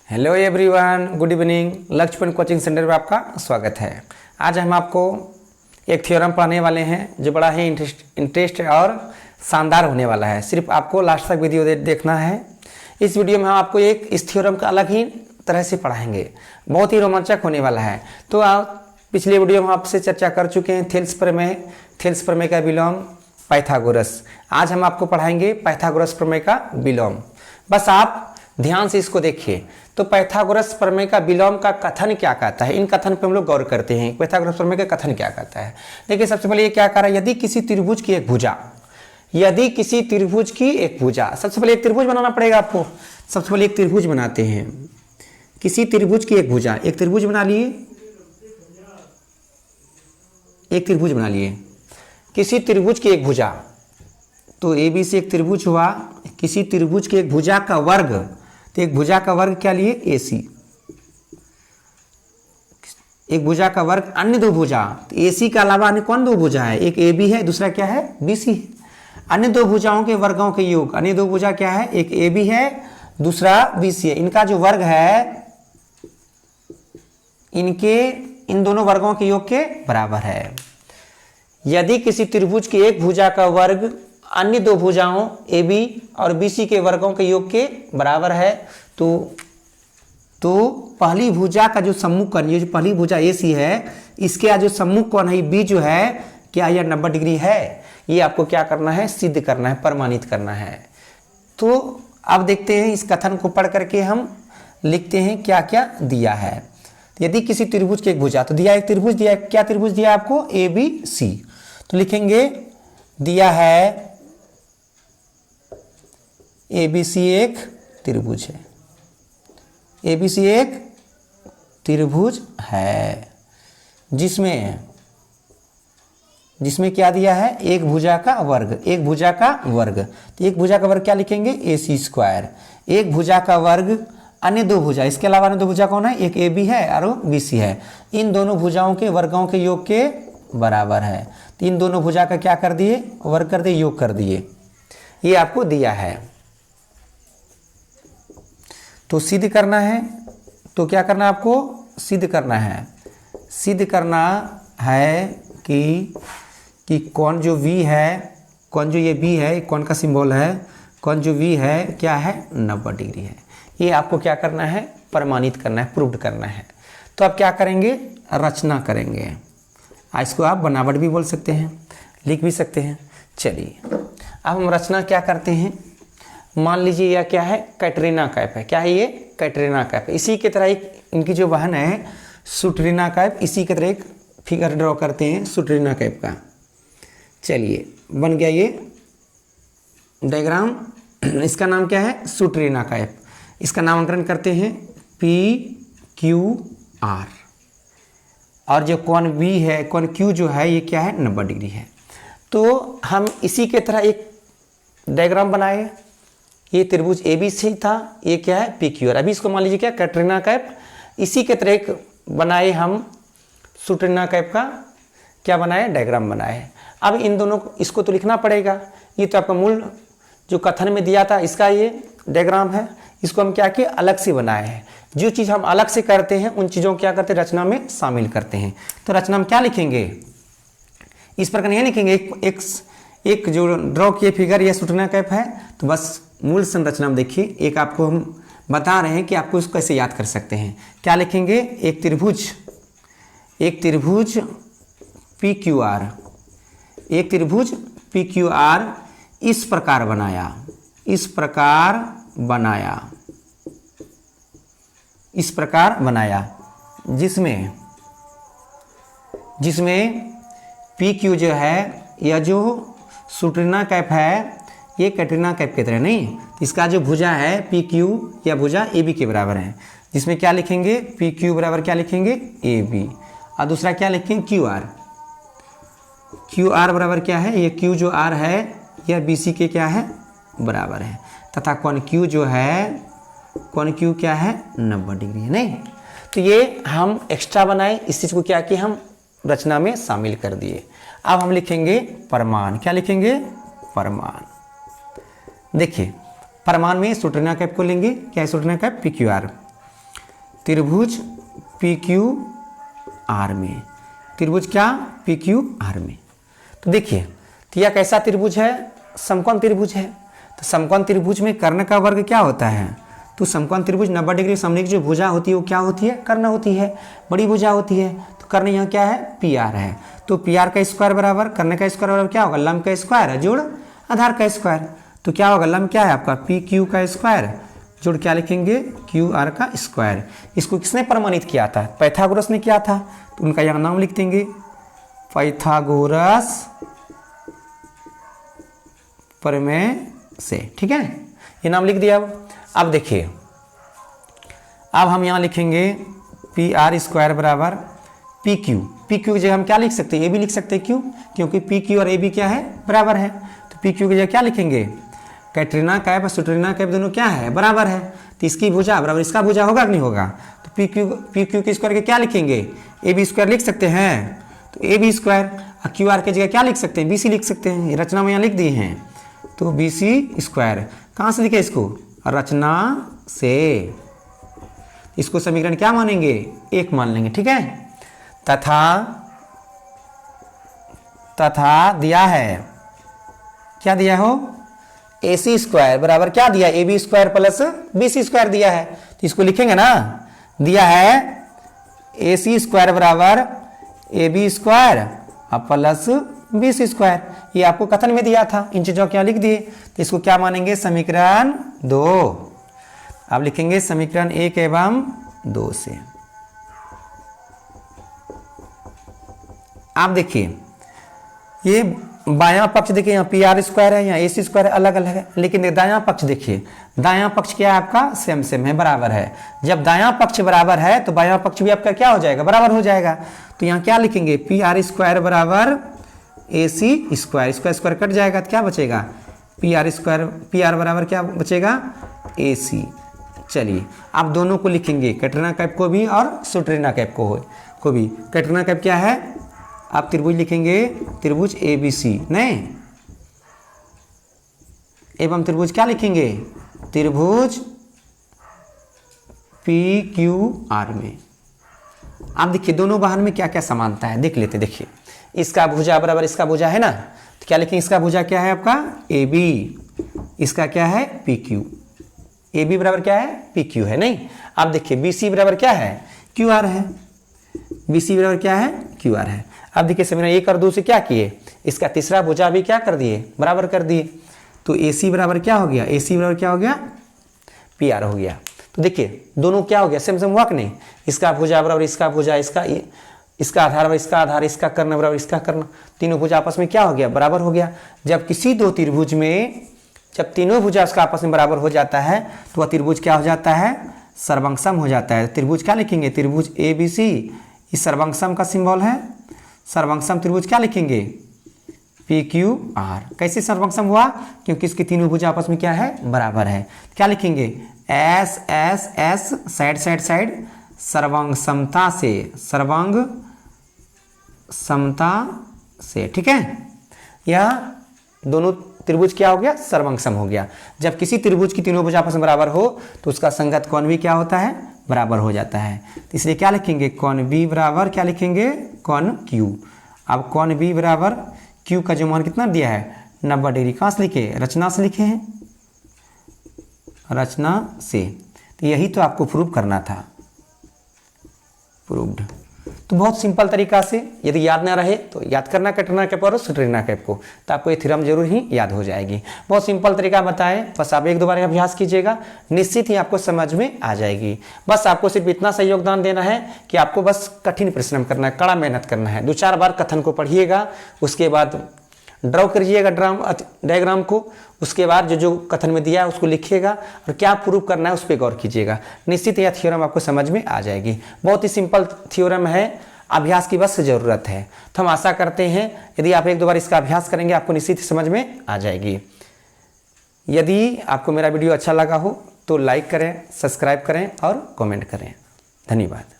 Hello everyone, good evening. लक्ष्य point coaching centre में आपका स्वागत है। आज हम आपको एक थ्योरम पढ़ाने वाले हैं जो बड़ा ही इंटरेस्ट और शानदार होने वाला है। सिर्फ आपको लास्ट तक वीडियो देखना है। इस वीडियो में हम आपको इस थ्योरम का अलग ही तरह से पढ़ाएंगे, बहुत ही रोमांचक होने वाला है। तो आप पिछले वीडियो में आपसे चर्चा कर चुके हैं थेल्स प्रमेय का विलोम पाइथागोरस। आज हम आपको पढ़ाएंगे पाइथागोरस प्रमेय का विलोम। बस आप ध्यान से इसको देखिए। तो पाइथागोरस प्रमेय का विलोम का कथन क्या कहता है, इन कथन पे हम लोग गौर करते हैं। पाइथागोरस प्रमेय का कथन क्या कहता है, देखिए सबसे पहले ये क्या कह रहा है, यदि किसी त्रिभुज की एक भुजा, सबसे पहले एक त्रिभुज बनाना पड़ेगा आपको। सबसे पहले एक त्रिभुज बनाते हैं, किसी त्रिभुज की एक भुजा, एक त्रिभुज बना लिए, किसी त्रिभुज की एक भुजा। तो ए बी से एक त्रिभुज हुआ, किसी त्रिभुज की एक भुजा का वर्ग, तो एक भुजा का वर्ग क्या लिए, ए सी। एक भुजा का वर्ग अन्य दो भुजा, तो ए सी के अलावा अन्य कौन दो भुजा है, एक ए बी है, दूसरा क्या है, बी सी है। अन्य दो भुजाओं के वर्गों के योग, अन्य दो भुजा क्या है, एक ए बी है, दूसरा बी सी है। इनका जो वर्ग है इन दोनों वर्गों के योग के बराबर है। यदि किसी त्रिभुज की एक भुजा का वर्ग अन्य दो भुजाओं ए बी और बी सी के वर्गों के योग के बराबर है, तो पहली भुजा का जो सम्मुख कोण, ये जो पहली भुजा ए सी है, इसके जो सम्मुख कोण है बी जो है, क्या यह 90 डिग्री है, ये आपको क्या करना है, सिद्ध करना है, प्रमाणित करना है। तो अब देखते हैं इस कथन को पढ़ करके हम लिखते हैं क्या क्या दिया है। यदि किसी त्रिभुज की एक भुजा, तो दिया एक त्रिभुज दिया, क्या त्रिभुज दिया आपको, ए बी सी। तो लिखेंगे दिया है ए बी सी एक त्रिभुज है, ए बी सी एक त्रिभुज है जिसमें क्या दिया है, एक भुजा का वर्ग, तो एक भुजा का वर्ग क्या लिखेंगे, ए सी स्क्वायर। एक भुजा का वर्ग अन्य दो भुजा, इसके अलावा अन्य दो भुजा कौन है, एक ए बी है और बी सी है। इन दोनों भुजाओं के वर्गों के योग के बराबर है। तो इन दोनों भुजा का क्या कर दिए, वर्ग कर दिए, योग कर दिए। ये आपको दिया है। तो सिद्ध करना है, तो क्या करना है आपको, सिद्ध करना है कि कौन जो v है, कौन जो ये b है, कौन का सिंबल है, कौन जो v है क्या है, 90 डिग्री है। ये आपको क्या करना है, प्रमाणित करना है, प्रूव करना है। तो आप क्या करेंगे, रचना करेंगे। इसको आप बनावट भी बोल सकते हैं, लिख भी सकते हैं। चलिए अब हम रचना क्या करते हैं। मान लीजिए यह क्या है, कैटरीना कैफ है। क्या है ये, कैटरीना कैफ। इसी की तरह एक इनकी जो बहन है सुट्रीना कैफ, इसी की तरह एक फिगर ड्रॉ करते हैं सुट्रीना कैफ का। चलिए बन गया ये डायग्राम। इसका नाम क्या है, सुट्रीना कैफ। इसका नामकरण करते हैं PQR। और जो कोण V है, कोण Q जो है, ये क्या है, 90 डिग्री है। तो हम इसी के तरह एक डायग्राम बनाए। ये त्रिभुज ABC था, ये क्या है, PQR। अभी इसको मान लीजिए क्या, कैटरीना कैफ। इसी के तरह एक बनाए हम सुट्रीना कैफ का, क्या बनाए, डायग्राम बनाए। अब इन दोनों को, इसको तो लिखना पड़ेगा। ये तो आपका मूल जो कथन में दिया था, इसका ये डायग्राम है। इसको हम क्या किए, अलग से बनाए हैं। जो चीज़ हम अलग से करते हैं उन चीज़ों को क्या करते हैं, रचना में शामिल करते हैं। तो रचना में क्या लिखेंगे, इस प्रकार नहीं लिखेंगे। एक जो ड्रॉ किए फिगर, ये सुट्रीना कैफ है। तो बस मूल संरचना में देखिए, एक आपको हम बता रहे हैं कि आपको इसको कैसे याद कर सकते हैं। क्या लिखेंगे, एक त्रिभुज PQR, एक त्रिभुज PQR इस प्रकार बनाया, जिसमें PQ जो है, यह जो सुट्रीना कैफ है, ये कैटरीना कैफ की तरह नहीं, इसका जो भुजा है PQ, या भुजा AB के बराबर है। जिसमें क्या लिखेंगे, PQ बराबर क्या लिखेंगे, AB। और दूसरा क्या लिखेंगे, QR बराबर क्या है, ये Q जो R है, यह BC के क्या है, बराबर है। तथा कोण Q जो है, कोण Q क्या है, 90 डिग्री है। नहीं, तो ये हम एक्स्ट्रा बनाए, इस चीज़ को क्या किया, हम रचना में शामिल कर दिए। अब हम लिखेंगे प्रमाण। क्या लिखेंगे, प्रमाण। देखिए प्रमाण में सुट्रीना कैफ को लेंगे, क्या है सुट्रीना कैफ, PQR। त्रिभुज पी क्यू आर में, त्रिभुज क्या पी क्यू आर में। तो देखिए तो यह कैसा त्रिभुज है, समकोण त्रिभुज है। तो समकोण त्रिभुज में कर्ण का वर्ग क्या होता है, तो समकोण त्रिभुज 90 डिग्री समलेख की जो भुजा होती है वो क्या होती है, कर्ण होती है, बड़ी भुजा होती है। तो कर्ण यहाँ क्या है, पी आर है। तो पी आर का स्क्वायर बराबर कर्ण का स्क्वायर बराबर क्या होगा, लंब का स्क्वायर जोड़ आधार का स्क्वायर। तो क्या होगा, लंब क्या है आपका पी क्यू का स्क्वायर जोड़ क्या लिखेंगे, क्यू आर का स्क्वायर। इसको किसने प्रमाणित किया था, पाइथागोरस ने किया था। तो उनका यहाँ नाम लिख देंगे, पाइथागोरस प्रमेय से। ठीक है, ये नाम लिख दिया। अब देखिए, अब हम यहाँ लिखेंगे पी आर स्क्वायर बराबर पी क्यू। पी क्यू की जगह हम क्या लिख सकते हैं, ए बी लिख सकते हैं। क्यों, क्योंकि पी क्यू और ए बी क्या है, बराबर है। तो पी क्यू की जगह क्या लिखेंगे, कैटरीना कैप और सुटरीना कैप दोनों क्या है, बराबर है। तो इसकी भुजा बराबर इसका भुजा होगा कि नहीं होगा। तो पी क्यू के स्क्वायर के क्या लिखेंगे, ए बी स्क्वायर लिख सकते हैं। तो ए बी स्क्वायर और क्यू आर की जगह क्या लिख सकते हैं, बी सी लिख सकते हैं। ये रचना में यहाँ लिख दिए हैं। तो बी सी स्क्वायर कहाँ से लिखे इसको, रचना से। इसको समीकरण क्या मानेंगे, एक मान लेंगे। ठीक है, तथा दिया है, क्या दिया हो, ए सी स्क्वायर बराबर क्या दिया, A B square plus B C square दिया है। तो इसको लिखेंगे ना, दिया है ए सी स्क्वायर बराबर A B square plus B C square. ये आपको कथन में दिया था, इन चीजों को लिख दिए। तो इसको क्या मानेंगे, समीकरण 2। अब लिखेंगे समीकरण 1 एवं 2 से। आप देखिए, ये बायां पक्ष देखिए, यहाँ पी आर स्क्वायर है, यहाँ ए सी स्क्वायर अलग अलग है। लेकिन दायां पक्ष देखिए, दायां पक्ष क्या है आपका, सेम सेम है, बराबर है। जब दायां पक्ष बराबर है तो बायां पक्ष भी आपका क्या हो जाएगा, बराबर हो जाएगा। तो यहाँ क्या लिखेंगे, पी आर स्क्वायर बराबर ए C square, square square cut जाएगा तो क्या बचेगा, P R square, P R बराबर क्या बचेगा, ए सी। चलिए आप दोनों को लिखेंगे, कैटरीना कैप को भी और सुटरीना कैप को भी। कैटरीना कैप क्या है, आप त्रिभुज लिखेंगे, त्रिभुज ए बी सी, नहीं एवं त्रिभुज क्या लिखेंगे, त्रिभुज पी क्यू आर में। आप देखिए दोनों बाहर में क्या क्या समानता है देख लेते। देखिए इसका भुजा बराबर इसका भुजा है ना, तो क्या लिखेंगे, इसका भुजा क्या है आपका ए बी, इसका क्या है पी क्यू। ए बी बराबर क्या है, पी क्यू है, नहीं। आप देखिए बी सी बराबर क्या है, क्यू आर है, बी सी बराबर क्या है, क्यू आर है। अब देखिए समीकरण 1 और 2 से क्या किए, इसका तीसरा भुजा भी क्या कर दिए, बराबर कर दिए। तो ए सी बराबर क्या हो गया, ए सी बराबर क्या हो गया, पी आर हो गया। तो देखिए दोनों क्या हो गया, सेम सेम हुआ कि नहीं। इसका भुजा बराबर इसका भुजा, इसका आधार बराबर इसका आधार, इसका कर्ण बराबर इसका कर्ण, तीनों भुजा आपस में क्या हो गया, बराबर हो गया। जब किसी दो त्रिभुज में जब तीनों भुजा उसका आपस में बराबर हो जाता है तो वह त्रिभुज क्या हो जाता है, सर्वंगसम हो जाता है। त्रिभुज क्या लिखेंगे, त्रिभुज ए बी सी, इस सर्वंगसम का सिंबल है। सर्वंगसम त्रिभुज क्या लिखेंगे, पी क्यू आर। कैसे सर्वंगसम हुआ, क्योंकि इसकी तीनों भुजा आपस में क्या है, बराबर है। क्या लिखेंगे, S S S, side side side, सर्वांग समता से, सर्वांग समता से। ठीक है, यह दोनों त्रिभुज क्या हो गया, सर्वांग हो गया। जब किसी त्रिभुज की तीनों भुजा आपस में बराबर हो तो उसका संगत कोण भी क्या होता है, बराबर हो जाता है। तो इसलिए क्या लिखेंगे, कोण बी बराबर क्या लिखेंगे, कोण क्यू। अब कोण बी बराबर क्यू का जो मान कितना दिया है, 90 डिग्री। कहाँ से लिखे, रचना से लिखे हैं, रचना से। तो यही तो आपको प्रूव करना था, प्रूव्ड। तो बहुत सिंपल तरीका से, यदि याद ना रहे तो याद करना कैटरीना कैप और सुटरीना कैप को, तो आपको ये थ्योरम जरूर ही याद हो जाएगी। बहुत सिंपल तरीका बताएं, बस आप एक दो बार अभ्यास कीजिएगा, निश्चित ही आपको समझ में आ जाएगी। बस आपको सिर्फ इतना सा योगदान देना है कि आपको बस कठिन परिश्रम करना है, कड़ा मेहनत करना है। 2-4 बार कथन को पढ़िएगा, उसके बाद ड्रॉ करिएगा डायग्राम को, उसके बाद जो जो कथन में दिया है उसको लिखिएगा और क्या प्रूव करना है उस पर गौर कीजिएगा। निश्चित यह थ्योरम आपको समझ में आ जाएगी। बहुत ही सिंपल थ्योरम है, अभ्यास की बस ज़रूरत है। तो हम आशा करते हैं यदि आप एक दो बार इसका अभ्यास करेंगे आपको निश्चित समझ में आ जाएगी। यदि आपको मेरा वीडियो अच्छा लगा हो तो लाइक करें, सब्सक्राइब करें और कमेंट करें। धन्यवाद।